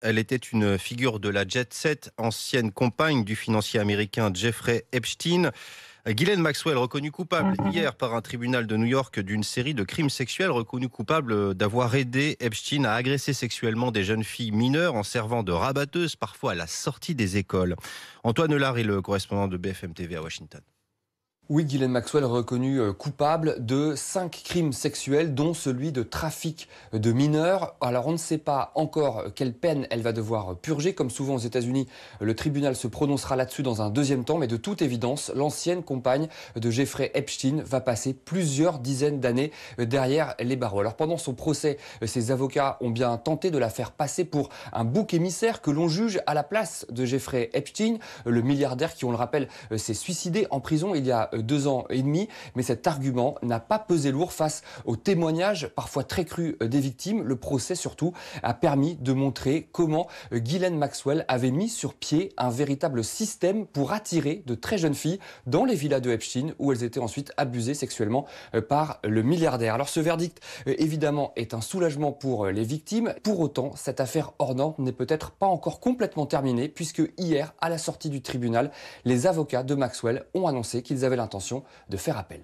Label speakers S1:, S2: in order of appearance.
S1: Elle était une figure de la jet set, ancienne compagne du financier américain Jeffrey Epstein. Ghislaine Maxwell, reconnue coupable hier par un tribunal de New York d'une série de crimes sexuels, reconnue coupable d'avoir aidé Epstein à agresser sexuellement des jeunes filles mineures en servant de rabatteuse, parfois à la sortie des écoles. Antoine Lard est le correspondant de BFM TV à Washington.
S2: Oui, Ghislaine Maxwell reconnue coupable de 5 crimes sexuels, dont celui de trafic de mineurs. Alors on ne sait pas encore quelle peine elle va devoir purger. Comme souvent aux États-Unis, le tribunal se prononcera là-dessus dans un deuxième temps. Mais de toute évidence, l'ancienne compagne de Jeffrey Epstein va passer plusieurs dizaines d'années derrière les barreaux. Alors pendant son procès, ses avocats ont bien tenté de la faire passer pour un bouc émissaire que l'on juge à la place de Jeffrey Epstein, le milliardaire qui, on le rappelle, s'est suicidé en prison il y a 2 ans et demi, mais cet argument n'a pas pesé lourd face aux témoignages parfois très crus des victimes. Le procès surtout a permis de montrer comment Ghislaine Maxwell avait mis sur pied un véritable système pour attirer de très jeunes filles dans les villas de Epstein où elles étaient ensuite abusées sexuellement par le milliardaire. Alors ce verdict évidemment est un soulagement pour les victimes. Pour autant, cette affaire hors norme n'est peut-être pas encore complètement terminée puisque hier, à la sortie du tribunal, les avocats de Maxwell ont annoncé qu'ils avaient l'intention de faire appel.